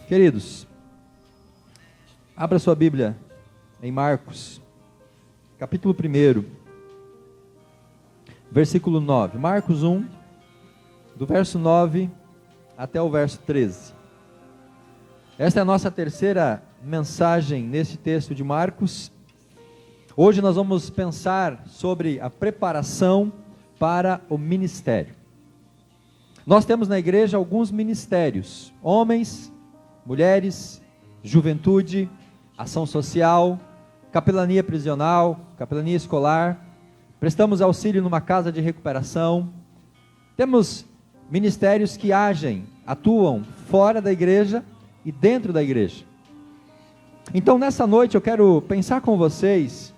Queridos, abra sua Bíblia em Marcos, capítulo 1, versículo 9. Marcos 1, do verso 9 até o verso 13. Esta é a nossa terceira mensagem nesse texto de Marcos. Hoje nós vamos pensar sobre a preparação para o ministério. Nós temos na igreja alguns ministérios: homens, mulheres, juventude, ação social, capelania prisional, capelania escolar. Prestamos auxílio numa casa de recuperação. Temos ministérios que atuam fora da igreja e dentro da igreja. Então nessa noite eu quero pensar com vocês,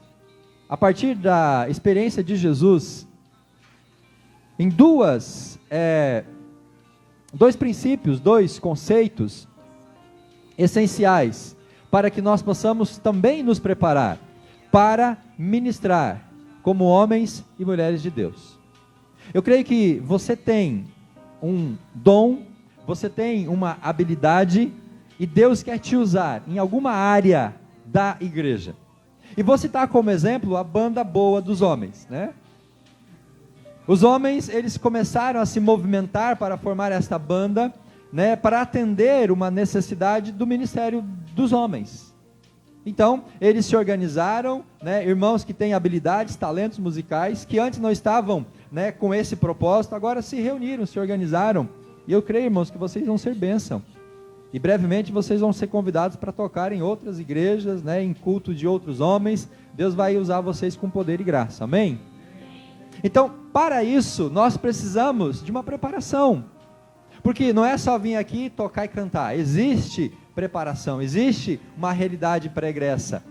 a partir da experiência de Jesus, em dois princípios, dois conceitos essenciais, para que nós possamos também nos preparar para ministrar como homens e mulheres de Deus. Eu creio que você tem um dom, você tem uma habilidade, e Deus quer te usar em alguma área da igreja. E vou citar como exemplo a banda boa dos homens, né? Os homens, eles começaram a se movimentar para formar esta banda, né, para atender uma necessidade do ministério dos homens. Então, eles se organizaram, né, irmãos que têm habilidades, talentos musicais, que antes não estavam, né, com esse propósito, agora se reuniram, se organizaram. E eu creio, irmãos, que vocês vão ser bênção. E brevemente vocês vão ser convidados para tocar em outras igrejas, né, em culto de outros homens. Deus vai usar vocês com poder e graça, amém? Então, para isso, nós precisamos de uma preparação. Porque não é só vir aqui, tocar e cantar. Existe preparação, existe uma realidade pregressa.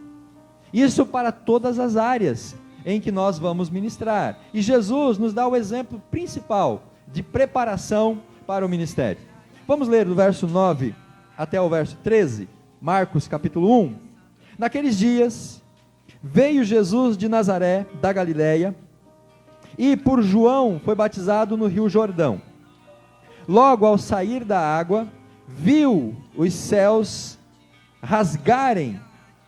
Isso para todas as áreas em que nós vamos ministrar. E Jesus nos dá o exemplo principal de preparação para o ministério. Vamos ler do verso 9 até o verso 13, Marcos capítulo 1. Naqueles dias, veio Jesus de Nazaré, da Galileia, e por João foi batizado no rio Jordão. Logo ao sair da água, viu os céus rasgarem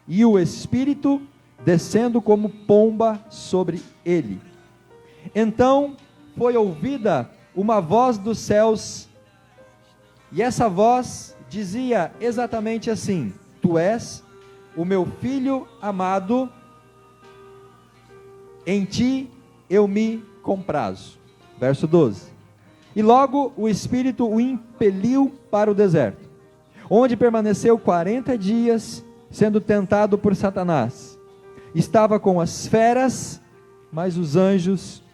e o Espírito descendo como pomba sobre ele. Então foi ouvida uma voz dos céus, e essa voz dizia exatamente assim: Tu és o meu filho amado, em ti eu me comprazo. Verso 12. E logo o Espírito o impeliu para o deserto, onde permaneceu 40 dias, sendo tentado por Satanás. Estava com as feras, mas os anjos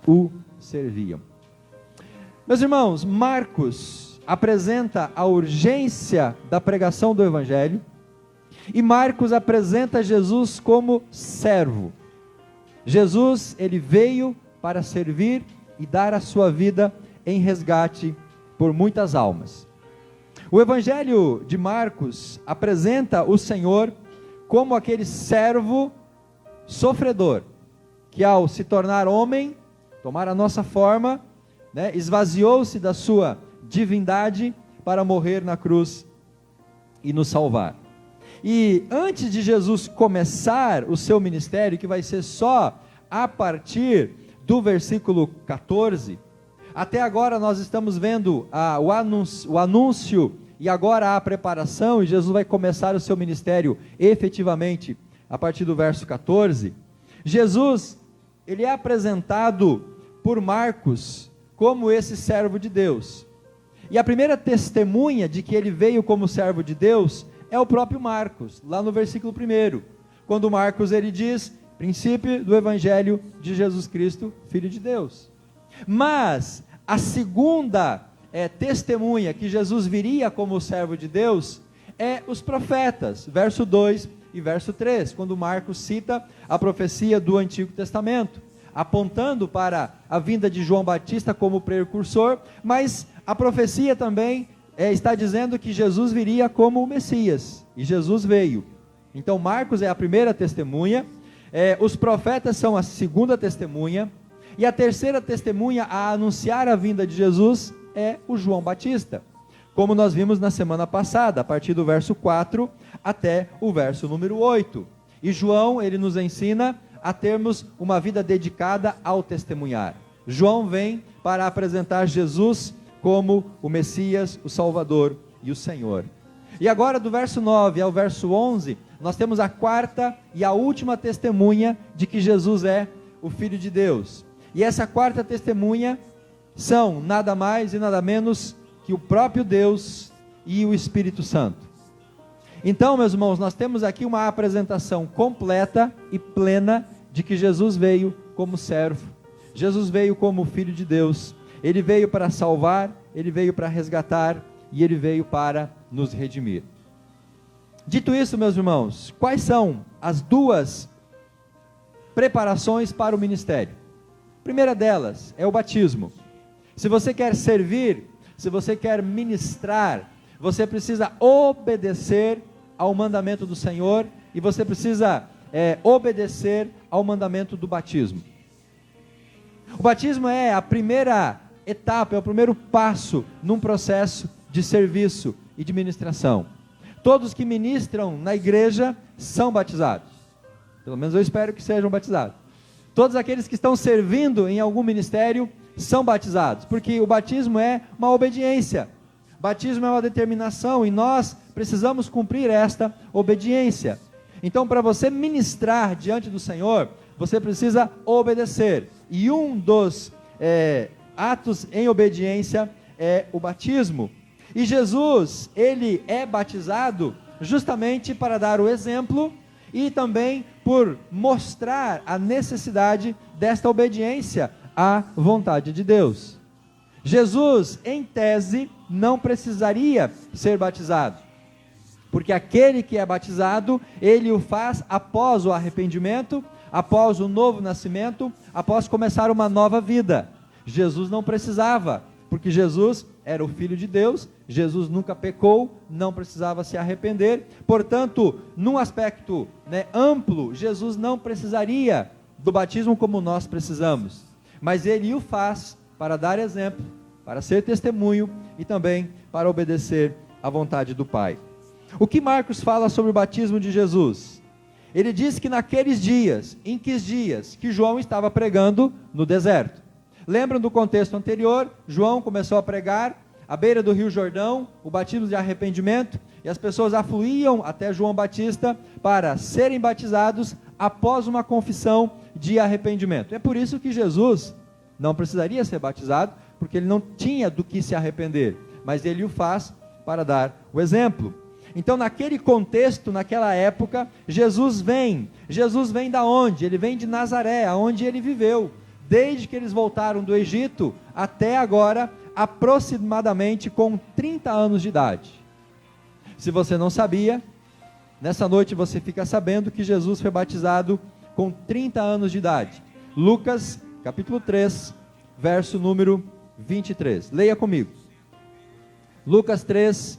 o serviam. Meus irmãos, Marcos apresenta a urgência da pregação do Evangelho, e Marcos apresenta Jesus como servo. Jesus, ele veio para servir e dar a sua vida em resgate por muitas almas. O Evangelho de Marcos apresenta o Senhor como aquele servo sofredor, que ao se tornar homem, tomar a nossa forma, né, esvaziou-se da sua divindade para morrer na cruz e nos salvar. E antes de Jesus começar o seu ministério, que vai ser só a partir do versículo 14, até agora nós estamos vendo o anúncio e agora a preparação, e Jesus vai começar o seu ministério efetivamente a partir do verso 14. Jesus, ele é apresentado por Marcos como esse servo de Deus. E a primeira testemunha de que ele veio como servo de Deus é o próprio Marcos, lá no versículo 1, quando Marcos ele diz: princípio do Evangelho de Jesus Cristo, Filho de Deus. Mas a segunda testemunha que Jesus viria como servo de Deus é os profetas, verso 2 e verso 3, quando Marcos cita a profecia do Antigo Testamento, apontando para a vinda de João Batista como precursor, mas a profecia também está dizendo que Jesus viria como o Messias, e Jesus veio. Então Marcos é a primeira testemunha, os profetas são a segunda testemunha, e a terceira testemunha a anunciar a vinda de Jesus é o João Batista. como nós vimos na semana passada, a partir do verso 4 até o verso número 8. E João, ele nos ensina a termos uma vida dedicada ao testemunhar. João vem para apresentar Jesus como o Messias, o Salvador e o Senhor. E agora do verso 9 ao verso 11, nós temos a quarta e a última testemunha de que Jesus é o Filho de Deus. E essa quarta testemunha são nada mais e nada menos que o próprio Deus e o Espírito Santo. Então, meus irmãos, nós temos aqui uma apresentação completa e plena de que Jesus veio como servo, Jesus veio como Filho de Deus, Ele veio para salvar, Ele veio para resgatar e Ele veio para nos redimir. Dito isso, meus irmãos, quais são as duas preparações para o ministério? A primeira delas é o batismo. Se você quer servir, se você quer ministrar, você precisa obedecer ao mandamento do Senhor e você precisa obedecer ao mandamento do batismo. O batismo é a primeira etapa, é o primeiro passo num processo de serviço e de ministração. Todos que ministram na igreja são batizados. Pelo menos eu espero que sejam batizados. Todos aqueles que estão servindo em algum ministério são batizados, porque o batismo é uma obediência. Batismo é uma determinação e nós precisamos cumprir esta obediência. Então, para você ministrar diante do Senhor, você precisa obedecer. E um dos atos em obediência é o batismo. E Jesus, ele é batizado justamente para dar o exemplo e também por mostrar a necessidade desta obediência à vontade de Deus. Jesus, em tese, não precisaria ser batizado, porque aquele que é batizado, ele o faz após o arrependimento, após o novo nascimento, após começar uma nova vida. Jesus não precisava, porque Jesus era o Filho de Deus, Jesus nunca pecou, não precisava se arrepender, portanto, num aspecto amplo, Jesus não precisaria do batismo como nós precisamos, mas ele o faz para dar exemplo, para ser testemunho e também para obedecer à vontade do Pai. O que Marcos fala sobre o batismo de Jesus? Ele diz que naqueles dias, em que dias que João estava pregando no deserto. Lembram do contexto anterior? João começou a pregar à beira do Rio Jordão, o batismo de arrependimento, e as pessoas afluíam até João Batista para serem batizados após uma confissão de arrependimento. É por isso que Jesus não precisaria ser batizado, porque ele não tinha do que se arrepender, mas ele o faz para dar o exemplo. Então, naquele contexto, naquela época, Jesus vem da onde? Ele vem de Nazaré, aonde ele viveu, desde que eles voltaram do Egito até agora, aproximadamente com 30 anos de idade. Se você não sabia, nessa noite você fica sabendo que Jesus foi batizado com 30 anos de idade. Lucas, capítulo 3, verso número 23. Leia comigo. Lucas 3,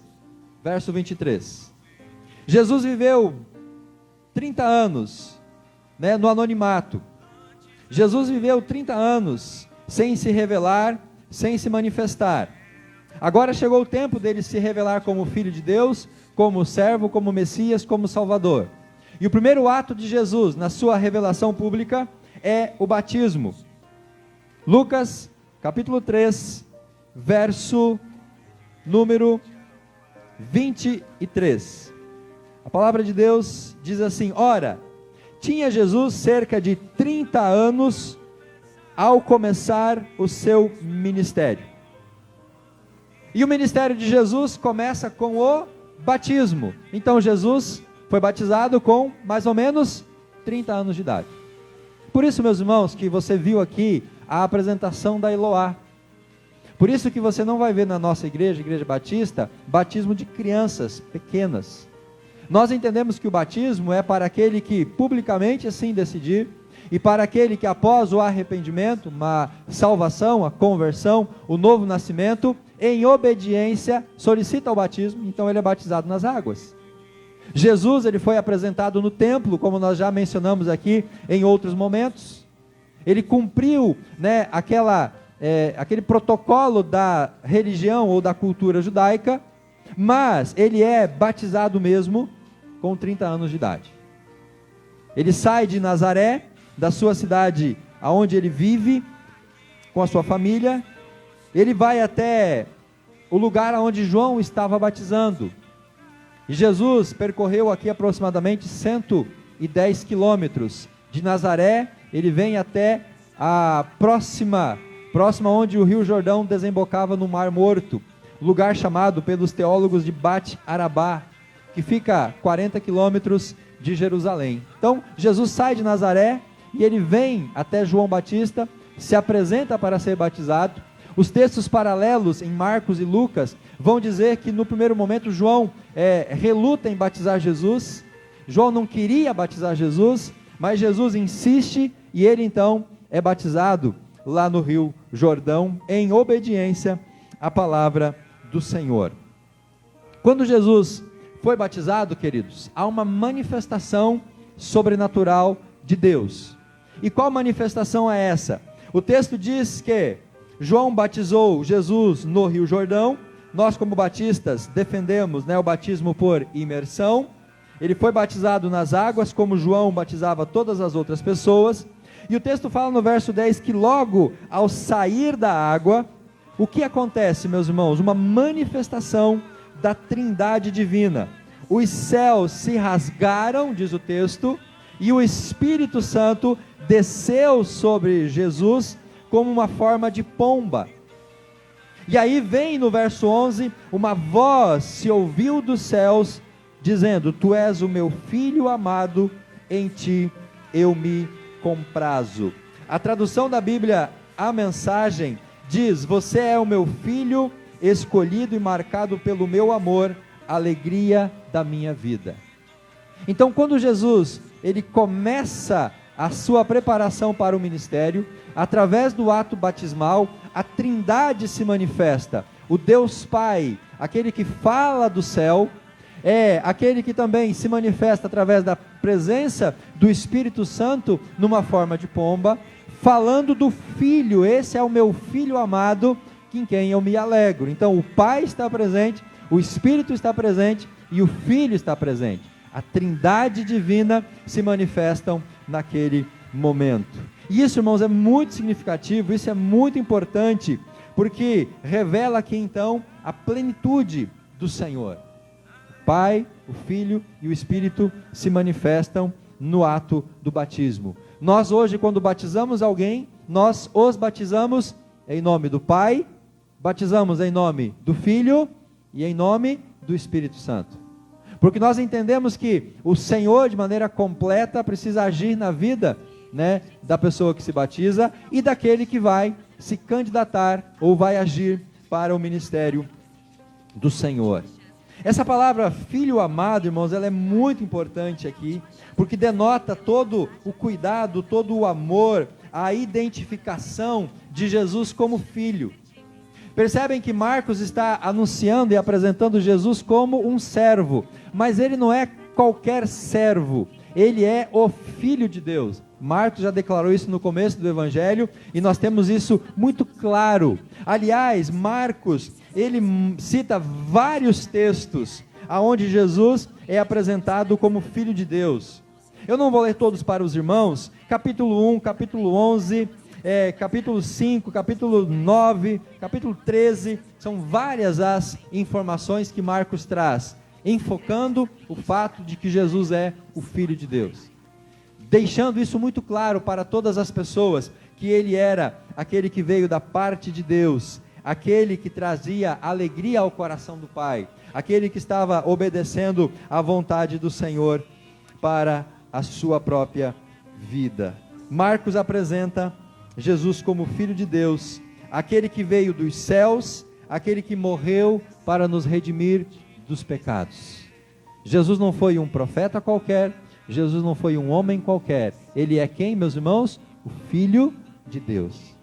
verso 23. Jesus viveu 30 anos, no anonimato. Jesus viveu 30 anos sem se revelar, sem se manifestar. Agora chegou o tempo dele se revelar como Filho de Deus, como servo, como Messias, como Salvador. E o primeiro ato de Jesus na sua revelação pública é o batismo. Lucas, capítulo 3, verso número 23. A palavra de Deus diz assim: ora, tinha Jesus cerca de 30 anos ao começar o seu ministério. E o ministério de Jesus começa com o batismo. Então Jesus foi batizado com mais ou menos 30 anos de idade. Por isso, meus irmãos, que você viu aqui a apresentação da Eloá. Por isso que você não vai ver na nossa igreja, Igreja Batista, batismo de crianças pequenas. Nós entendemos que o batismo é para aquele que publicamente assim decidir, e para aquele que após o arrependimento, uma salvação, a conversão, o novo nascimento, em obediência, solicita o batismo, então ele é batizado nas águas. Jesus, ele foi apresentado no templo, como nós já mencionamos aqui em outros momentos. Ele cumpriu, aquele protocolo da religião ou da cultura judaica, mas ele é batizado mesmo com 30 anos de idade. Ele sai de Nazaré, da sua cidade aonde ele vive, com a sua família, ele vai até o lugar onde João estava batizando, e Jesus percorreu aqui aproximadamente 110 quilômetros, de Nazaré, ele vem até a próxima onde o rio Jordão desembocava no Mar Morto, lugar chamado pelos teólogos de Bat Arabá, que fica 40 quilômetros de Jerusalém. Então, Jesus sai de Nazaré, e ele vem até João Batista, se apresenta para ser batizado. Os textos paralelos em Marcos e Lucas vão dizer que no primeiro momento João reluta em batizar Jesus. João não queria batizar Jesus, mas Jesus insiste, e ele então é batizado lá no rio Jordão, em obediência à palavra do Senhor. Quando Jesus foi batizado, queridos, há uma manifestação sobrenatural de Deus. E qual manifestação é essa? O texto diz que João batizou Jesus no rio Jordão. Nós, como batistas, defendemos, o batismo por imersão. Ele foi batizado nas águas, como João batizava todas as outras pessoas, e o texto fala no verso 10, que logo ao sair da água, o que acontece, meus irmãos? Uma manifestação da Trindade divina. Os céus se rasgaram, diz o texto, e o Espírito Santo desceu sobre Jesus, como uma forma de pomba. E aí vem no verso 11, uma voz se ouviu dos céus, dizendo: Tu és o meu filho amado, em ti eu me comprazo. A tradução da Bíblia, a Mensagem, diz: Você é o meu filho, escolhido e marcado pelo meu amor, alegria da minha vida. Então, quando Jesus, ele começa a sua preparação para o ministério, através do ato batismal, a Trindade se manifesta. O Deus Pai, aquele que fala do céu, é aquele que também se manifesta através da presença do Espírito Santo numa forma de pomba, falando do Filho. Esse é o meu Filho amado, em quem eu me alegro. Então o Pai está presente, o Espírito está presente e o Filho está presente. A Trindade divina se manifestam naquele momento. E isso, irmãos, é muito significativo, isso é muito importante, porque revela aqui então a plenitude do Senhor. Pai, o Filho e o Espírito se manifestam no ato do batismo. Nós hoje, quando batizamos alguém, nós os batizamos em nome do Pai, batizamos em nome do Filho e em nome do Espírito Santo. Porque nós entendemos que o Senhor, de maneira completa, precisa agir na vida, da pessoa que se batiza e daquele que vai se candidatar ou vai agir para o ministério do Senhor. Essa palavra filho amado, irmãos, ela é muito importante aqui, porque denota todo o cuidado, todo o amor, a identificação de Jesus como filho. Percebem que Marcos está anunciando e apresentando Jesus como um servo, mas ele não é qualquer servo, ele é o Filho de Deus. Marcos já declarou isso no começo do Evangelho, e nós temos isso muito claro. Aliás, Marcos, ele cita vários textos, onde Jesus é apresentado como Filho de Deus. Eu não vou ler todos para os irmãos, capítulo 1, capítulo 11, capítulo 5, capítulo 9, capítulo 13, são várias as informações que Marcos traz, enfocando o fato de que Jesus é o Filho de Deus, deixando isso muito claro para todas as pessoas, que ele era aquele que veio da parte de Deus, aquele que trazia alegria ao coração do Pai, aquele que estava obedecendo à vontade do Senhor para a sua própria vida. Marcos apresenta Jesus como Filho de Deus, aquele que veio dos céus, aquele que morreu para nos redimir dos pecados. Jesus não foi um profeta qualquer, Jesus não foi um homem qualquer, ele é quem, meus irmãos? O Filho de Deus.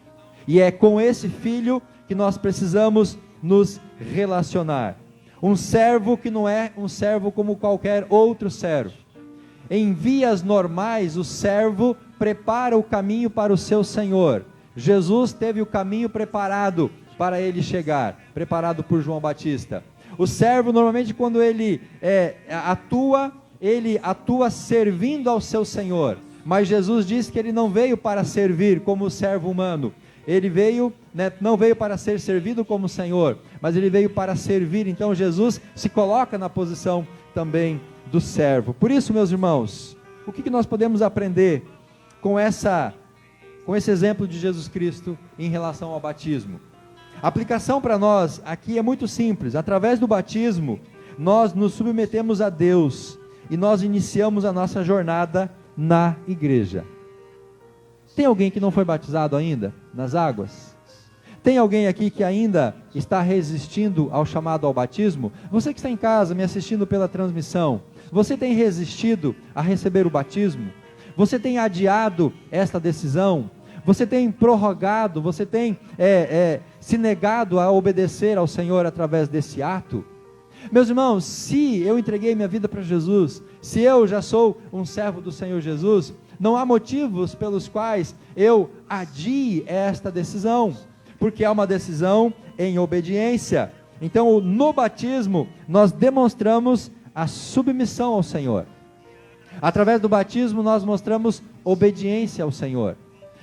E é com esse Filho que nós precisamos nos relacionar. Um servo que não é um servo como qualquer outro servo. Em vias normais, o servo prepara o caminho para o seu Senhor. Jesus teve o caminho preparado para ele chegar, preparado por João Batista. O servo, normalmente, quando ele atua servindo ao seu Senhor. Mas Jesus disse que ele não veio para servir como servo humano. Ele veio, não veio para ser servido como Senhor, mas ele veio para servir. Então Jesus se coloca na posição também do servo. Por isso, meus irmãos, o que nós podemos aprender com esse exemplo de Jesus Cristo em relação ao batismo? A aplicação para nós aqui é muito simples. Através do batismo, nós nos submetemos a Deus e nós iniciamos a nossa jornada na igreja. Tem alguém que não foi batizado ainda nas águas? Tem alguém aqui que ainda está resistindo ao chamado ao batismo? Você que está em casa me assistindo pela transmissão, você tem resistido a receber o batismo? Você tem adiado esta decisão? Você tem prorrogado, você tem se negado a obedecer ao Senhor através desse ato? Meus irmãos, se eu entreguei minha vida para Jesus, se eu já sou um servo do Senhor Jesus, não há motivos pelos quais eu adie esta decisão, porque é uma decisão em obediência. Então, no batismo, nós demonstramos a submissão ao Senhor. Através do batismo, nós mostramos obediência ao Senhor.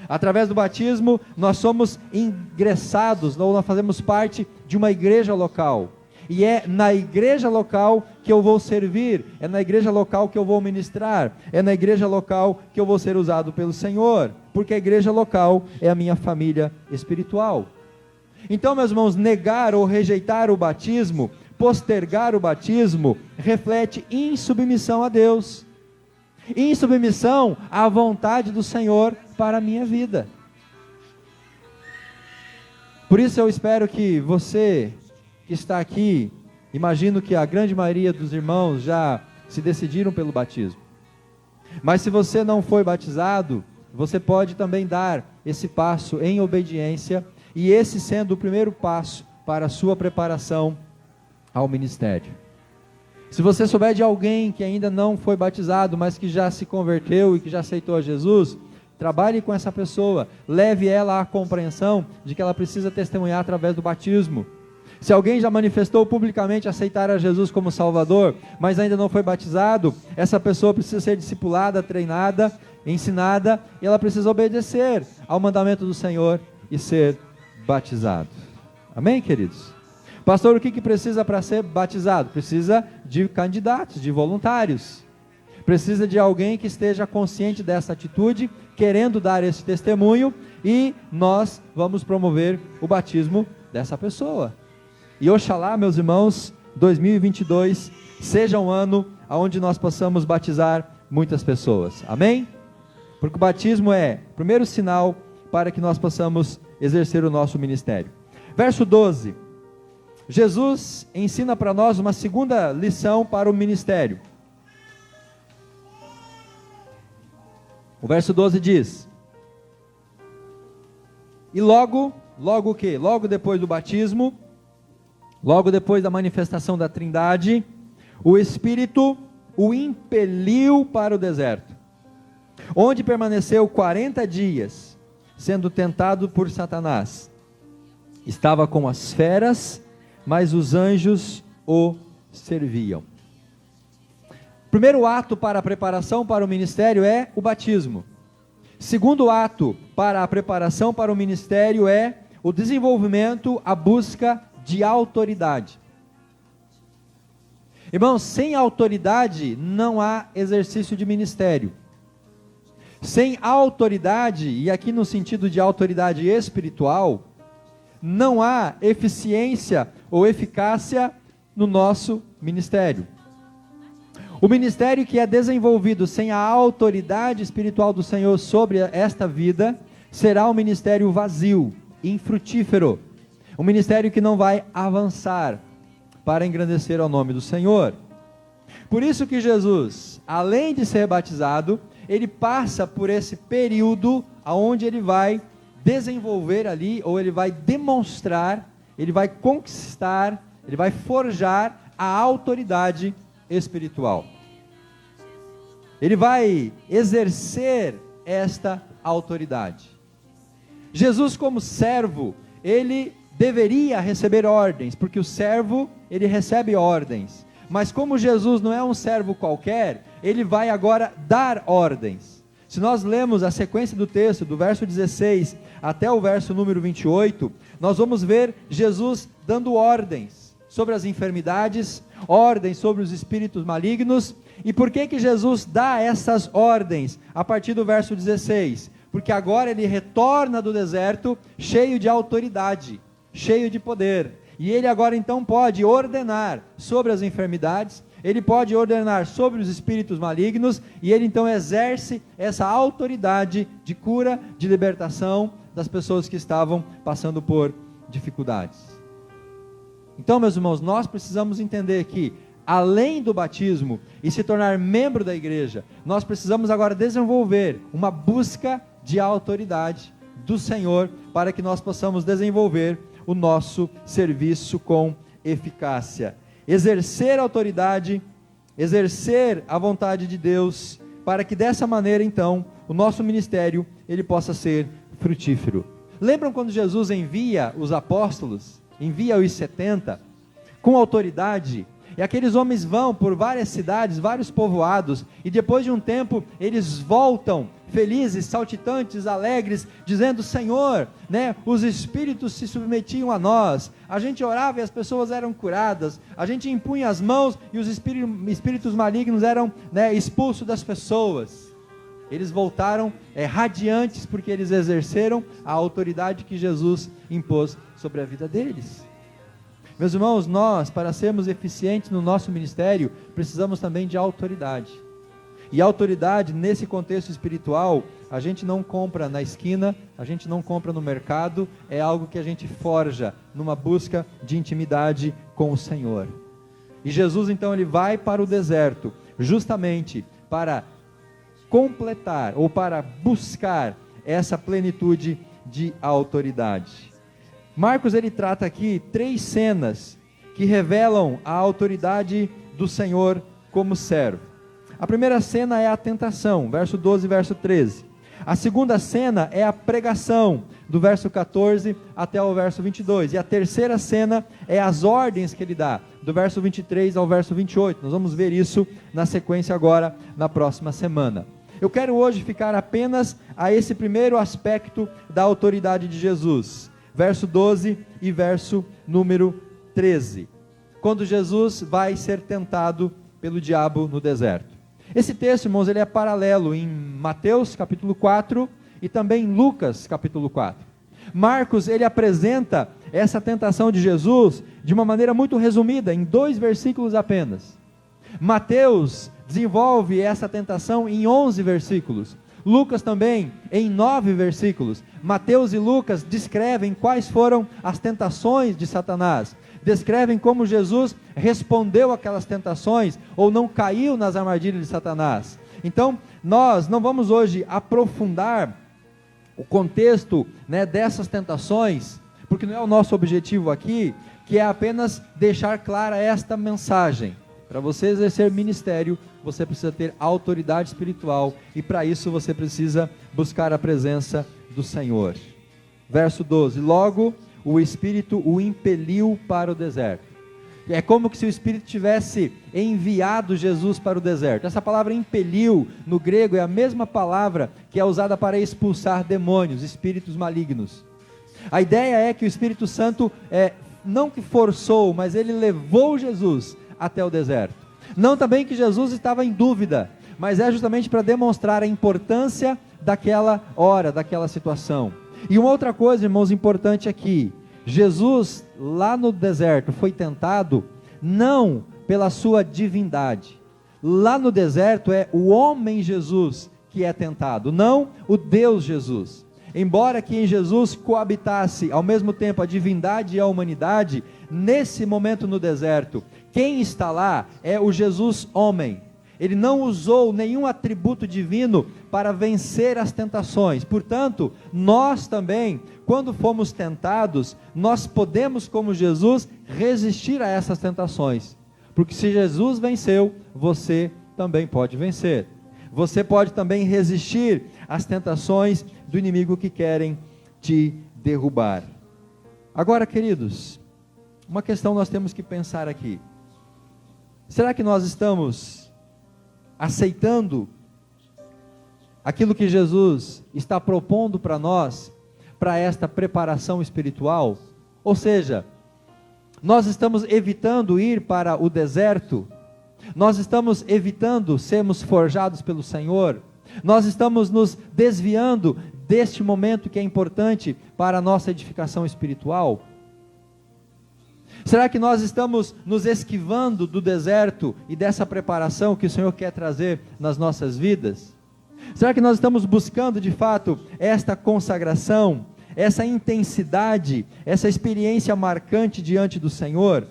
Através do batismo, nós somos ingressados, ou nós fazemos parte de uma igreja local. E é na igreja local que eu vou servir, é na igreja local que eu vou ministrar, é na igreja local que eu vou ser usado pelo Senhor, porque a igreja local é a minha família espiritual. Então, meus irmãos, negar ou rejeitar o batismo, postergar o batismo, reflete insubmissão a Deus, insubmissão à vontade do Senhor para a minha vida. Por isso eu espero que você que está aqui, imagino que a grande maioria dos irmãos já se decidiram pelo batismo, mas se você não foi batizado, você pode também dar esse passo em obediência, e esse sendo o primeiro passo para a sua preparação ao ministério. Se você souber de alguém que ainda não foi batizado, mas que já se converteu e que já aceitou a Jesus, trabalhe com essa pessoa, leve ela à compreensão de que ela precisa testemunhar através do batismo. Se alguém já manifestou publicamente aceitar a Jesus como Salvador, mas ainda não foi batizado, essa pessoa precisa ser discipulada, treinada, ensinada, e ela precisa obedecer ao mandamento do Senhor e ser batizado. Amém, queridos? Pastor, o que precisa para ser batizado? Precisa de candidatos, de voluntários. Precisa de alguém que esteja consciente dessa atitude, querendo dar esse testemunho, e nós vamos promover o batismo dessa pessoa. E oxalá, meus irmãos, 2022 seja um ano onde nós possamos batizar muitas pessoas. Amém? Porque o batismo é o primeiro sinal para que nós possamos exercer o nosso ministério. Verso 12. Jesus ensina para nós uma segunda lição para o ministério. O verso 12 diz: e logo o quê? Logo depois do batismo, logo depois da manifestação da Trindade, o Espírito o impeliu para o deserto, onde permaneceu 40 dias, sendo tentado por Satanás. Estava com as feras, mas os anjos o serviam. Primeiro ato para a preparação para o ministério é o batismo. Segundo ato para a preparação para o ministério é o desenvolvimento, a busca de autoridade. Irmãos, sem autoridade não há exercício de ministério. Sem autoridade, e aqui no sentido de autoridade espiritual, não há eficiência ou eficácia no nosso ministério. O ministério que é desenvolvido sem a autoridade espiritual do Senhor sobre esta vida, será um ministério vazio, infrutífero. Um ministério que não vai avançar para engrandecer ao nome do Senhor. Por isso que Jesus, além de ser batizado, ele passa por esse período onde ele vai desenvolver ali, ou ele vai demonstrar, ele vai conquistar, ele vai forjar a autoridade espiritual. Ele vai exercer esta autoridade. Jesus, como servo, ele deveria receber ordens, porque o servo, ele recebe ordens. Mas como Jesus não é um servo qualquer, ele vai agora dar ordens. Se nós lemos a sequência do texto, do verso 16 até o verso número 28, nós vamos ver Jesus dando ordens sobre as enfermidades, ordens sobre os espíritos malignos. E por que Jesus dá essas ordens? A partir do verso 16, porque agora ele retorna do deserto cheio de autoridade, cheio de poder, e ele agora então pode ordenar sobre as enfermidades, ele pode ordenar sobre os espíritos malignos, e ele então exerce essa autoridade de cura, de libertação das pessoas que estavam passando por dificuldades. Então, meus irmãos, nós precisamos entender que, além do batismo e se tornar membro da igreja, nós precisamos agora desenvolver uma busca de autoridade do Senhor, para que nós possamos desenvolver o nosso serviço com eficácia. Exercer a autoridade, exercer a vontade de Deus, para que dessa maneira então, o nosso ministério, ele possa ser frutífero. Lembram quando Jesus envia os apóstolos, envia os 70, com autoridade, e aqueles homens vão por várias cidades, vários povoados, e depois de um tempo, eles voltam felizes, saltitantes, alegres, dizendo: Senhor, os espíritos se submetiam a nós, a gente orava e as pessoas eram curadas, a gente impunha as mãos e os espíritos malignos eram expulsos das pessoas. Eles voltaram radiantes, porque eles exerceram a autoridade que Jesus impôs sobre a vida deles. Meus irmãos, nós, para sermos eficientes no nosso ministério, precisamos também de autoridade. E autoridade, nesse contexto espiritual, a gente não compra na esquina, a gente não compra no mercado, é algo que a gente forja numa busca de intimidade com o Senhor. E Jesus então ele vai para o deserto, justamente para completar ou para buscar essa plenitude de autoridade. Marcos ele trata aqui 3 cenas que revelam a autoridade do Senhor como servo. A primeira cena é a tentação, verso 12 e verso 13. A segunda cena é a pregação, do verso 14 até o verso 22. E a terceira cena é as ordens que ele dá, do verso 23 ao verso 28. Nós vamos ver isso na sequência agora, na próxima semana. Eu quero hoje ficar apenas a esse primeiro aspecto da autoridade de Jesus. Verso 12 e verso número 13. Quando Jesus vai ser tentado pelo diabo no deserto. Esse texto, irmãos, ele é paralelo em Mateus capítulo 4 e também em Lucas capítulo 4. Marcos, ele apresenta essa tentação de Jesus de uma maneira muito resumida, em 2 versículos apenas. Mateus desenvolve essa tentação em 11 versículos. Lucas também em 9 versículos. Mateus e Lucas descrevem quais foram as tentações de Satanás, descrevem como Jesus respondeu aquelas tentações, ou não caiu nas armadilhas de Satanás. Então, nós não vamos hoje aprofundar o contexto dessas tentações, porque não é o nosso objetivo aqui, que é apenas deixar clara esta mensagem. Para você exercer ministério, você precisa ter autoridade espiritual, e para isso você precisa buscar a presença do Senhor. Verso 12, logo o Espírito o impeliu para o deserto. É como se o Espírito tivesse enviado Jesus para o deserto. Essa palavra impeliu, no grego, é a mesma palavra que é usada para expulsar demônios, espíritos malignos. A ideia é que o Espírito Santo, não que forçou, mas ele levou Jesus até o deserto. Não também que Jesus estava em dúvida, mas é justamente para demonstrar a importância daquela hora, daquela situação. E uma outra coisa, irmãos, importante aqui: Jesus lá no deserto foi tentado não pela sua divindade. Lá no deserto é o homem Jesus que é tentado, não o Deus Jesus. Embora que em Jesus coabitasse ao mesmo tempo a divindade e a humanidade, nesse momento no deserto, quem está lá é o Jesus homem. Ele não usou nenhum atributo divino para vencer as tentações. Portanto, nós também, quando fomos tentados, nós podemos, como Jesus, resistir a essas tentações. Porque se Jesus venceu, você também pode vencer. Você pode também resistir às tentações do inimigo que querem te derrubar. Agora, queridos, uma questão nós temos que pensar aqui. Será que nós estamos aceitando aquilo que Jesus está propondo para nós, para esta preparação espiritual? Ou seja, nós estamos evitando ir para o deserto, nós estamos evitando sermos forjados pelo Senhor, nós estamos nos desviando deste momento que é importante para a nossa edificação espiritual? Será que nós estamos nos esquivando do deserto e dessa preparação que o Senhor quer trazer nas nossas vidas? Será que nós estamos buscando de fato esta consagração, essa intensidade, essa experiência marcante diante do Senhor?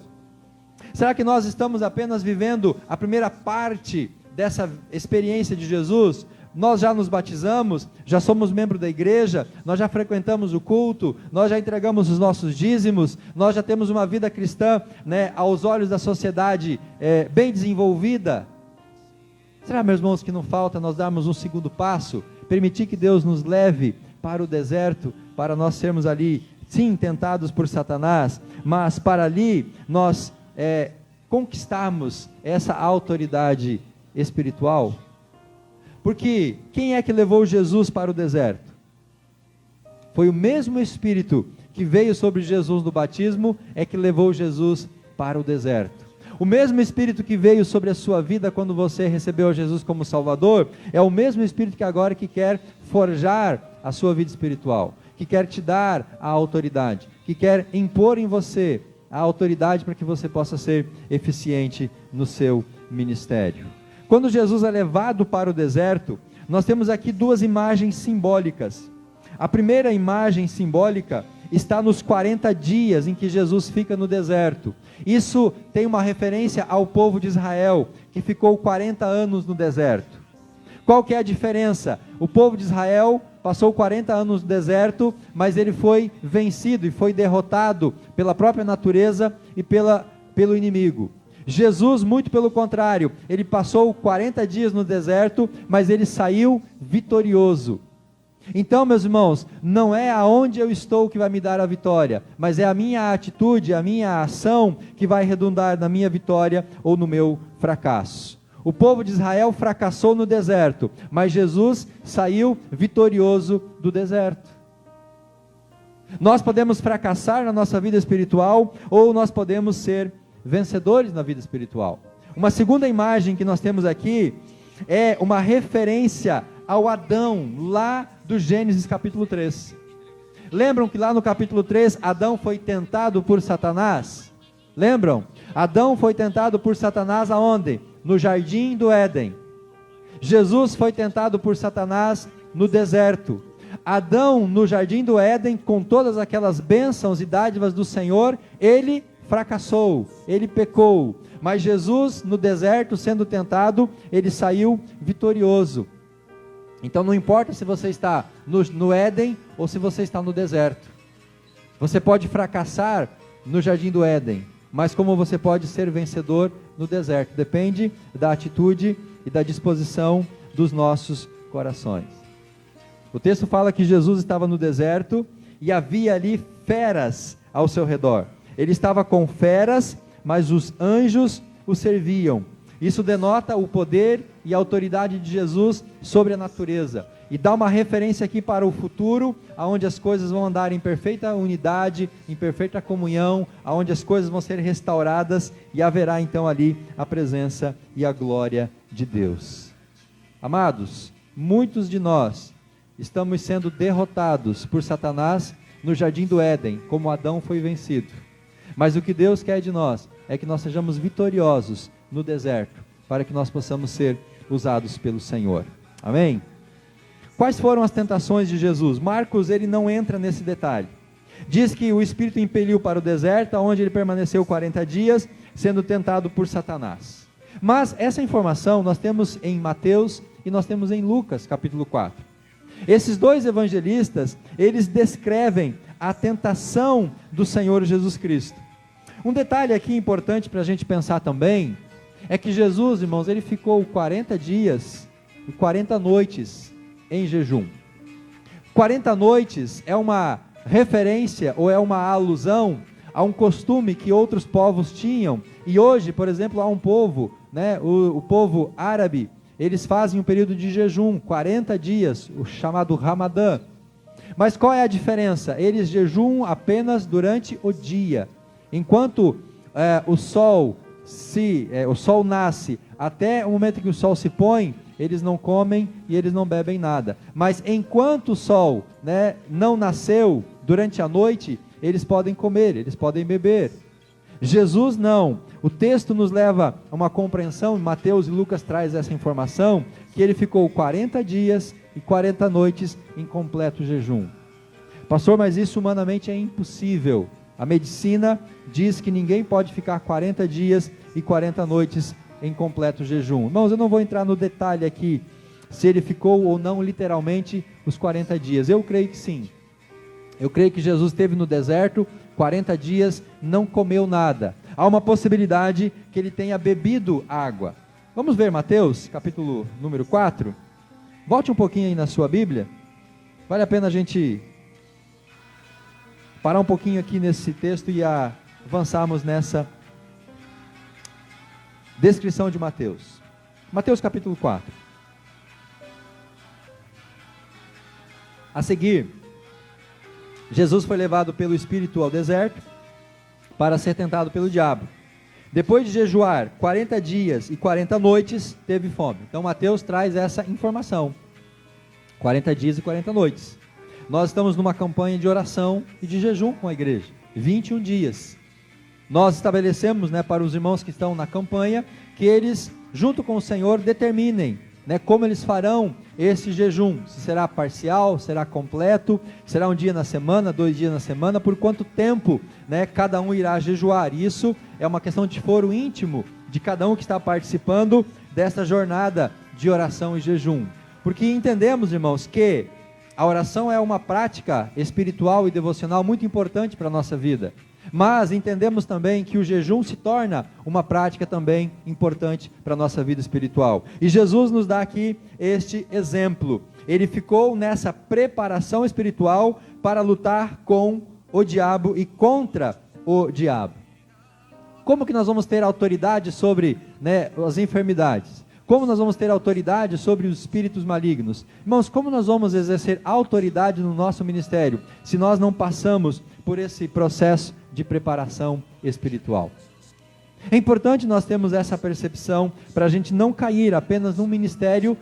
Será que nós estamos apenas vivendo a primeira parte dessa experiência de Jesus? Nós já nos batizamos, já somos membros da igreja, nós já frequentamos o culto, nós já entregamos os nossos dízimos, nós já temos uma vida cristã, aos olhos da sociedade, bem desenvolvida. Será, meus irmãos, que não falta nós darmos um segundo passo, permitir que Deus nos leve para o deserto, para nós sermos ali, sim, tentados por Satanás, mas para ali nós conquistarmos essa autoridade espiritual? Porque quem é que levou Jesus para o deserto? Foi o mesmo Espírito que veio sobre Jesus no batismo, é que levou Jesus para o deserto. O mesmo Espírito que veio sobre a sua vida quando você recebeu Jesus como Salvador, é o mesmo Espírito que agora que quer forjar a sua vida espiritual, que quer te dar a autoridade, que quer impor em você a autoridade para que você possa ser eficiente no seu ministério. Quando Jesus é levado para o deserto, nós temos aqui duas imagens simbólicas. A primeira imagem simbólica está nos 40 dias em que Jesus fica no deserto. Isso tem uma referência ao povo de Israel, que ficou 40 anos no deserto. Qual que é a diferença? O povo de Israel passou 40 anos no deserto, mas ele foi vencido e foi derrotado pela própria natureza e pelo inimigo. Jesus, muito pelo contrário, ele passou 40 dias no deserto, mas ele saiu vitorioso. Então, meus irmãos, não é aonde eu estou que vai me dar a vitória, mas é a minha atitude, a minha ação que vai redundar na minha vitória ou no meu fracasso. O povo de Israel fracassou no deserto, mas Jesus saiu vitorioso do deserto. Nós podemos fracassar na nossa vida espiritual, ou nós podemos ser vencedores na vida espiritual. Uma segunda imagem que nós temos aqui é uma referência ao Adão, lá do Gênesis capítulo 3. Lembram que lá no capítulo 3, Adão foi tentado por Satanás? Lembram? Adão foi tentado por Satanás aonde? No jardim do Éden. Jesus foi tentado por Satanás no deserto. Adão, no jardim do Éden, com todas aquelas bênçãos e dádivas do Senhor, ele fracassou, ele pecou, mas Jesus no deserto sendo tentado, ele saiu vitorioso. Então não importa se você está no Éden ou se você está no deserto, você pode fracassar no jardim do Éden, mas como você pode ser vencedor no deserto, depende da atitude e da disposição dos nossos corações. O texto fala que Jesus estava no deserto e havia ali feras ao seu redor. Ele estava com feras, mas os anjos o serviam. Isso denota o poder e a autoridade de Jesus sobre a natureza. E dá uma referência aqui para o futuro, onde as coisas vão andar em perfeita unidade, em perfeita comunhão, onde as coisas vão ser restauradas e haverá então ali a presença e a glória de Deus. Amados, muitos de nós estamos sendo derrotados por Satanás no jardim do Éden, como Adão foi vencido. Mas o que Deus quer de nós é que nós sejamos vitoriosos no deserto, para que nós possamos ser usados pelo Senhor. Amém? Quais foram as tentações de Jesus? Marcos, ele não entra nesse detalhe. Diz que o Espírito impeliu para o deserto, onde ele permaneceu 40 dias, sendo tentado por Satanás. Mas essa informação nós temos em Mateus e nós temos em Lucas, capítulo 4. Esses dois evangelistas, eles descrevem a tentação do Senhor Jesus Cristo. Um detalhe aqui importante para a gente pensar também, é que Jesus, irmãos, ele ficou 40 dias e 40 noites em jejum. 40 noites é uma referência ou é uma alusão a um costume que outros povos tinham. E hoje, por exemplo, há um povo, né, o povo árabe, eles fazem um período de jejum, 40 dias, o chamado Ramadã. Mas qual é a diferença? Eles jejuam apenas durante o dia. Enquanto o sol nasce, até o momento que o sol se põe, eles não comem e eles não bebem nada. Mas enquanto o sol, né, não nasceu, durante a noite, eles podem comer, eles podem beber. Jesus não. O texto nos leva a uma compreensão, Mateus e Lucas traz essa informação, que ele ficou 40 dias e 40 noites em completo jejum. Pastor, mas isso humanamente é impossível. A medicina diz que ninguém pode ficar 40 dias e 40 noites em completo jejum. Irmãos, eu não vou entrar no detalhe aqui, se ele ficou ou não literalmente os 40 dias. Eu creio que sim. Eu creio que Jesus esteve no deserto 40 dias, não comeu nada. Há uma possibilidade que ele tenha bebido água. Vamos ver Mateus, capítulo número 4. Volte um pouquinho aí na sua Bíblia. Vale a pena a gente parar um pouquinho aqui nesse texto e avançarmos nessa descrição de Mateus. Mateus capítulo 4. A seguir, Jesus foi levado pelo Espírito ao deserto para ser tentado pelo diabo. Depois de jejuar 40 dias e 40 noites, teve fome. Então Mateus traz essa informação. 40 dias e 40 noites. Nós estamos numa campanha de oração e de jejum com a igreja. 21 dias. Nós estabelecemos, para os irmãos que estão na campanha, que eles, junto com o Senhor, determinem, como eles farão esse jejum. Se será parcial, será completo, será um dia na semana, 2 dias na semana, por quanto tempo, cada um irá jejuar. Isso é uma questão de foro íntimo de cada um que está participando dessa jornada de oração e jejum. Porque entendemos, irmãos, que a oração é uma prática espiritual e devocional muito importante para a nossa vida. Mas entendemos também que o jejum se torna uma prática também importante para a nossa vida espiritual. E Jesus nos dá aqui este exemplo. Ele ficou nessa preparação espiritual para lutar com o diabo e contra o diabo. Como que nós vamos ter autoridade sobre as enfermidades? Como nós vamos ter autoridade sobre os espíritos malignos? Irmãos, como nós vamos exercer autoridade no nosso ministério, se nós não passamos por esse processo de preparação espiritual? É importante nós termos essa percepção, para a gente não cair apenas num ministério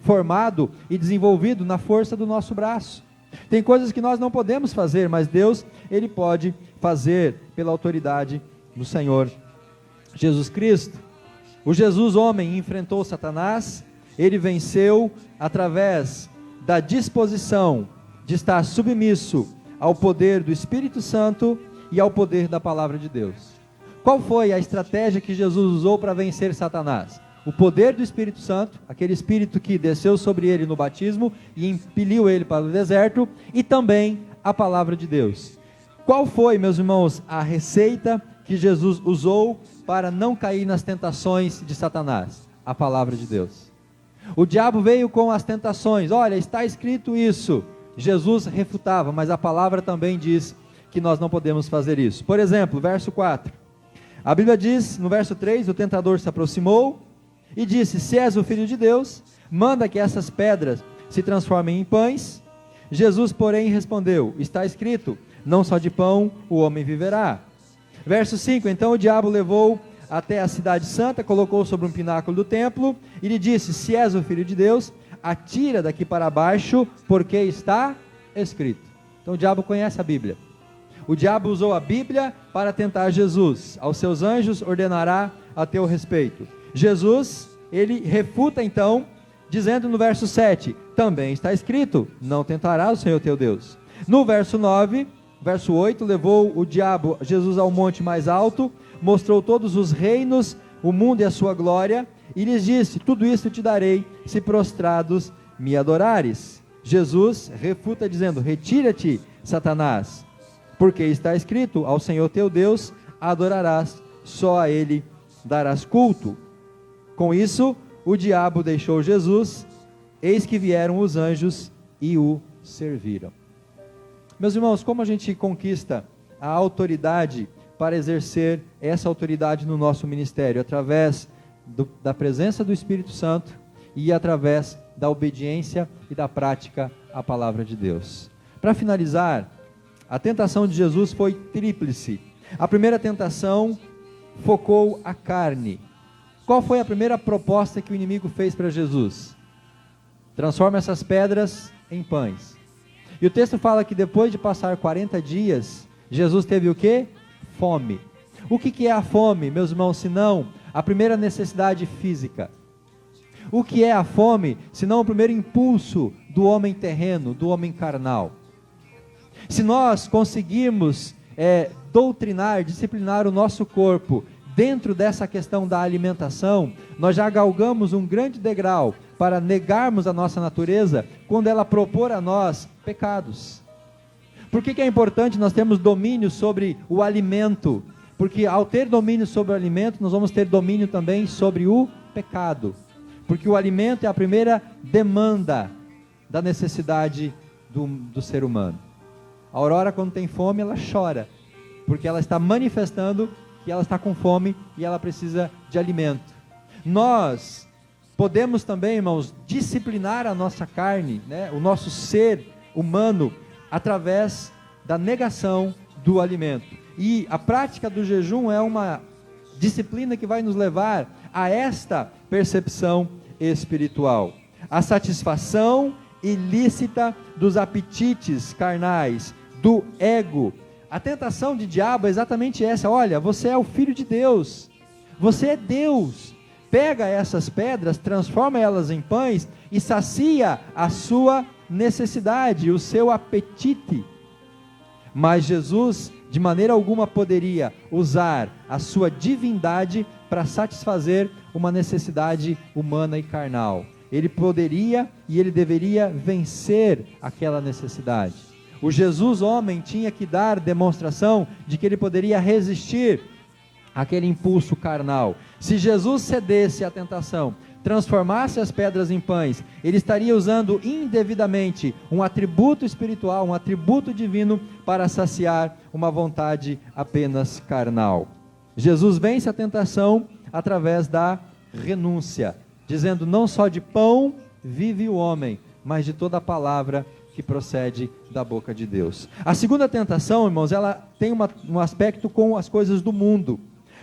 formado e desenvolvido na força do nosso braço. Tem coisas que nós não podemos fazer, mas Deus, Ele pode fazer pela autoridade do Senhor Jesus Cristo. O Jesus homem enfrentou Satanás, ele venceu através da disposição de estar submisso ao poder do Espírito Santo e ao poder da palavra de Deus. Qual foi a estratégia que Jesus usou para vencer Satanás? O poder do Espírito Santo, aquele Espírito que desceu sobre ele no batismo e impeliu ele para o deserto, e também a palavra de Deus. Qual foi, meus irmãos, a receita que Jesus usou para não cair nas tentações de Satanás? A palavra de Deus. O diabo veio com as tentações, olha, está escrito isso. Jesus refutava, mas a palavra também diz que nós não podemos fazer isso. Por exemplo, verso 4. A Bíblia diz, no verso 3, o tentador se aproximou e disse: se és o Filho de Deus, manda que essas pedras se transformem em pães. Jesus, porém, respondeu: está escrito, não só de pão o homem viverá. Verso 5, então o diabo levou até a cidade santa, colocou sobre um pináculo do templo, e lhe disse: se és o Filho de Deus, atira daqui para baixo, porque está escrito. Então o diabo conhece a Bíblia. O diabo usou a Bíblia para tentar Jesus. Aos seus anjos ordenará a teu respeito. Jesus, ele refuta então, dizendo no verso 7, também está escrito, não tentarás o Senhor teu Deus. No verso 9, verso 8, levou o diabo, Jesus, ao monte mais alto, mostrou todos os reinos, o mundo e a sua glória, e lhes disse: tudo isso te darei, se prostrados me adorares. Jesus refuta dizendo: retira-te, Satanás, porque está escrito, ao Senhor teu Deus adorarás, só a Ele darás culto. Com isso, o diabo deixou Jesus, eis que vieram os anjos e o serviram. Meus irmãos, como a gente conquista a autoridade para exercer essa autoridade no nosso ministério? Através da presença do Espírito Santo e através da obediência e da prática à palavra de Deus. Para finalizar, a tentação de Jesus foi tríplice. A primeira tentação focou a carne. Qual foi a primeira proposta que o inimigo fez para Jesus? Transforma essas pedras em pães. E o texto fala que depois de passar 40 dias, Jesus teve o quê? Fome. O que é a fome, meus irmãos, senão a primeira necessidade física? O que é a fome, senão o primeiro impulso do homem terreno, do homem carnal? Se nós conseguirmos doutrinar, disciplinar o nosso corpo dentro dessa questão da alimentação, nós já galgamos um grande degrau para negarmos a nossa natureza quando ela propor a nós pecados. Por que é importante nós termos domínio sobre o alimento? Porque ao ter domínio sobre o alimento, nós vamos ter domínio também sobre o pecado. Porque o alimento é a primeira demanda da necessidade do ser humano. A Aurora, quando tem fome, ela chora, porque ela está manifestando que ela está com fome e ela precisa de alimento. Nós podemos também, irmãos, disciplinar a nossa carne, né, o nosso ser humano, através da negação do alimento. E a prática do jejum é uma disciplina que vai nos levar a esta percepção espiritual. A satisfação ilícita dos apetites carnais, do ego. A tentação de diabo é exatamente essa: olha, você é o filho de Deus, você é Deus, pega essas pedras, transforma elas em pães e sacia a sua necessidade, o seu apetite. Mas Jesus de maneira alguma poderia usar a sua divindade para satisfazer uma necessidade humana e carnal. Ele poderia e ele deveria vencer aquela necessidade. O Jesus homem tinha que dar demonstração de que ele poderia resistir àquele impulso carnal. Se Jesus cedesse à tentação, transformasse as pedras em pães, ele estaria usando indevidamente um atributo espiritual, um atributo divino para saciar uma vontade apenas carnal. Jesus vence a tentação através da renúncia, dizendo: não só de pão vive o homem, mas de toda a palavra que procede da boca de Deus. A segunda tentação, irmãos, ela tem um aspecto com as coisas do mundo.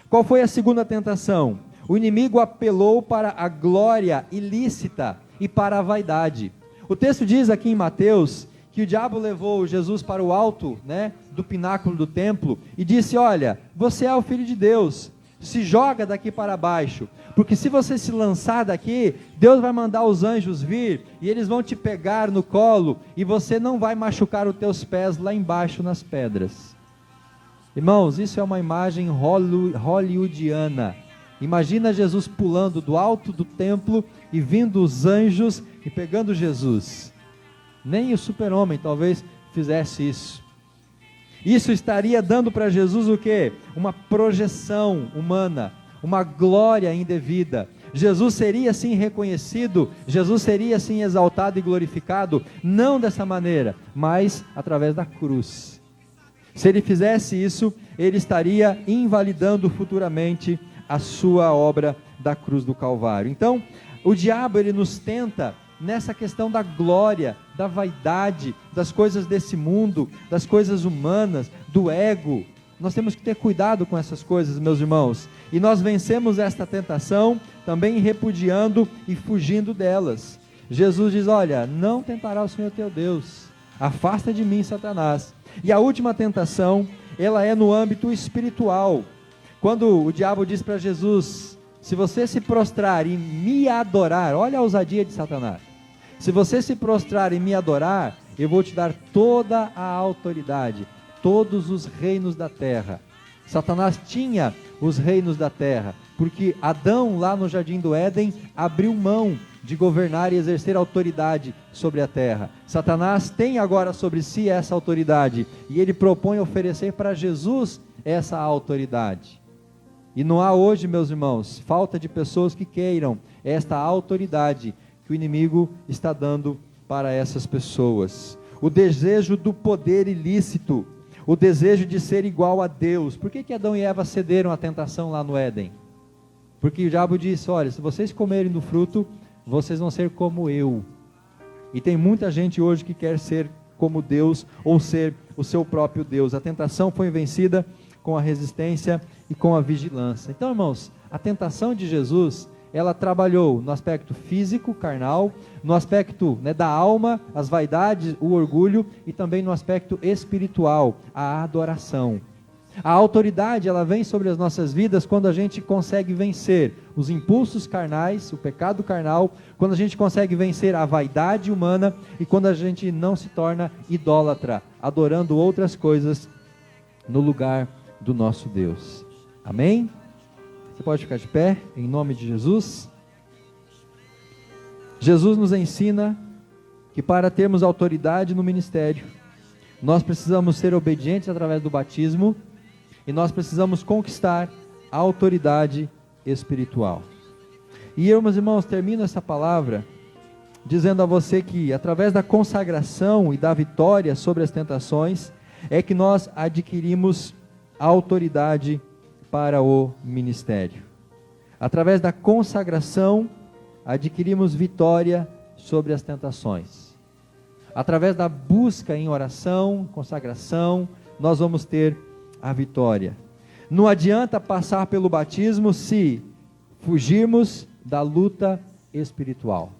Qual foi a segunda tentação? O inimigo apelou para a glória ilícita e para a vaidade. O texto diz aqui em Mateus que o diabo levou Jesus para o alto, né, do pináculo do templo e disse: olha, você é o filho de Deus, se joga daqui para baixo, porque se você se lançar daqui, Deus vai mandar os anjos vir, e eles vão te pegar no colo, e você não vai machucar os teus pés lá embaixo nas pedras. Irmãos, isso é uma imagem hollywoodiana. Imagina Jesus pulando do alto do templo, e vindo os anjos, e pegando Jesus. Nem o super-homem talvez fizesse isso. Isso estaria dando para Jesus o quê? Uma projeção humana, uma glória indevida. Jesus seria assim reconhecido, Jesus seria assim exaltado e glorificado, não dessa maneira, mas através da cruz. Se ele fizesse isso, ele estaria invalidando futuramente a sua obra da cruz do Calvário. Então, o diabo, ele nos tenta nessa questão da glória, da vaidade, das coisas desse mundo, das coisas humanas, do ego. Nós temos que ter cuidado com essas coisas, meus irmãos, e nós vencemos esta tentação também repudiando e fugindo delas. Jesus diz: olha, não tentará o Senhor teu Deus, afasta de mim, Satanás. E a última tentação, ela é no âmbito espiritual. Quando o diabo diz para Jesus: se você se prostrar e me adorar, olha a ousadia de Satanás, se você se prostrar e me adorar, eu vou te dar toda a autoridade, todos os reinos da terra. Satanás tinha os reinos da terra, porque Adão lá no jardim do Éden abriu mão de governar e exercer autoridade sobre a terra. Satanás tem agora sobre si essa autoridade, e ele propõe oferecer para Jesus essa autoridade. E não há hoje, meus irmãos, falta de pessoas que queiram esta autoridade que o inimigo está dando para essas pessoas. o desejo do poder ilícito, o desejo de ser igual a Deus. Por que Adão e Eva cederam à tentação lá no Éden? Porque o diabo disse: olha, se vocês comerem do fruto, vocês vão ser como eu. E tem muita gente hoje que quer ser como Deus, ou ser o seu próprio Deus. A tentação foi vencida com a resistência e com a vigilância. Então, irmãos, a tentação de Jesus, ela trabalhou no aspecto físico, carnal, no aspecto, da alma, as vaidades, o orgulho, e também no aspecto espiritual, a adoração. A autoridade, ela vem sobre as nossas vidas quando a gente consegue vencer os impulsos carnais, o pecado carnal, quando a gente consegue vencer a vaidade humana e quando a gente não se torna idólatra, adorando outras coisas no lugar do nosso Deus. Amém? Você pode ficar de pé, em nome de Jesus. Jesus nos ensina que para termos autoridade no ministério, nós precisamos ser obedientes através do batismo, e nós precisamos conquistar a autoridade espiritual. E eu, meus irmãos, termino essa palavra dizendo a você que através da consagração e da vitória sobre as tentações, é que nós adquirimos a autoridade para o ministério. Através da consagração, adquirimos vitória sobre as tentações. Através da busca em oração, consagração, nós vamos ter a vitória. Não adianta passar pelo batismo se fugirmos da luta espiritual.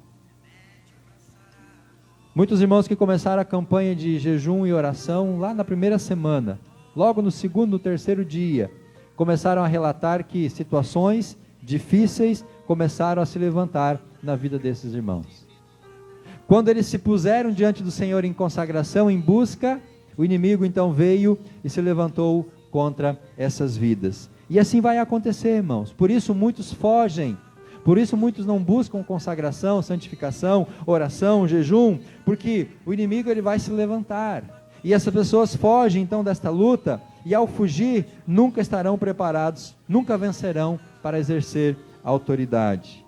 Muitos irmãos que começaram a campanha de jejum e oração lá na primeira semana, logo no segundo, terceiro dia, começaram a relatar que situações difíceis começaram a se levantar na vida desses irmãos. Quando eles se puseram diante do Senhor em consagração, em busca, o inimigo então veio e se levantou contra essas vidas. E assim vai acontecer, irmãos. Por isso muitos fogem, por isso muitos não buscam consagração, santificação, oração, jejum, porque o inimigo ele vai se levantar. E essas pessoas fogem então desta luta, e ao fugir, nunca estarão preparados, nunca vencerão para exercer a autoridade.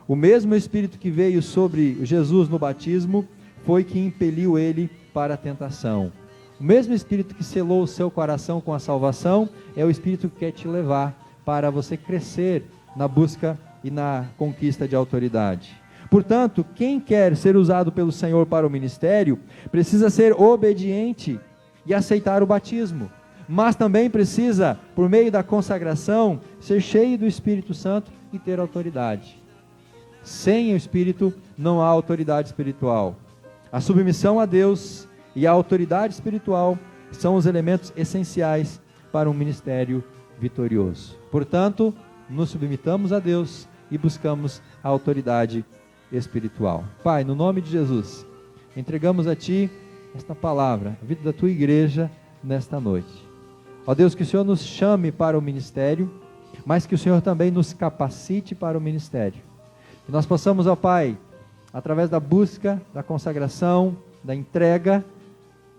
O mesmo Espírito que veio sobre Jesus no batismo, foi que impeliu ele para a tentação. O mesmo Espírito que selou o seu coração com a salvação, é o Espírito que quer te levar para você crescer na busca e na conquista de autoridade. Portanto, quem quer ser usado pelo Senhor para o ministério, precisa ser obediente e aceitar o batismo, mas também precisa, por meio da consagração, ser cheio do Espírito Santo e ter autoridade. Sem o Espírito não há autoridade espiritual. A submissão a Deus e a autoridade espiritual são os elementos essenciais para um ministério vitorioso. Portanto, nos submetamos a Deus e buscamos a autoridade espiritual. Pai, no nome de Jesus, entregamos a Ti esta palavra, a vida da Tua igreja nesta noite. Ó Deus, que o Senhor nos chame para o ministério, mas que o Senhor também nos capacite para o ministério. Que nós possamos, ó Pai, através da busca, da consagração, da entrega,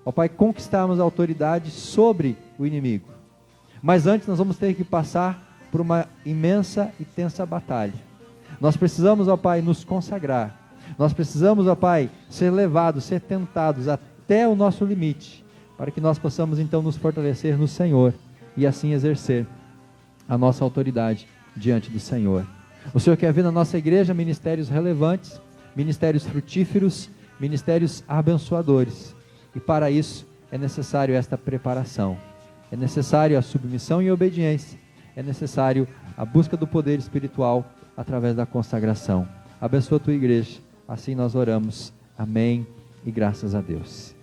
ó Pai, conquistarmos a autoridade sobre o inimigo. Mas antes nós vamos ter que passar por uma imensa e tensa batalha. Nós precisamos, ó Pai, nos consagrar. Nós precisamos, ó Pai, ser levados, ser tentados até o nosso limite, para que nós possamos então nos fortalecer no Senhor e assim exercer a nossa autoridade diante do Senhor. O Senhor quer ver na nossa igreja ministérios relevantes, ministérios frutíferos, ministérios abençoadores. E para isso é necessário esta preparação. É necessário a submissão e obediência. É necessário a busca do poder espiritual através da consagração. Abençoa a tua igreja. Assim nós oramos. Amém e graças a Deus.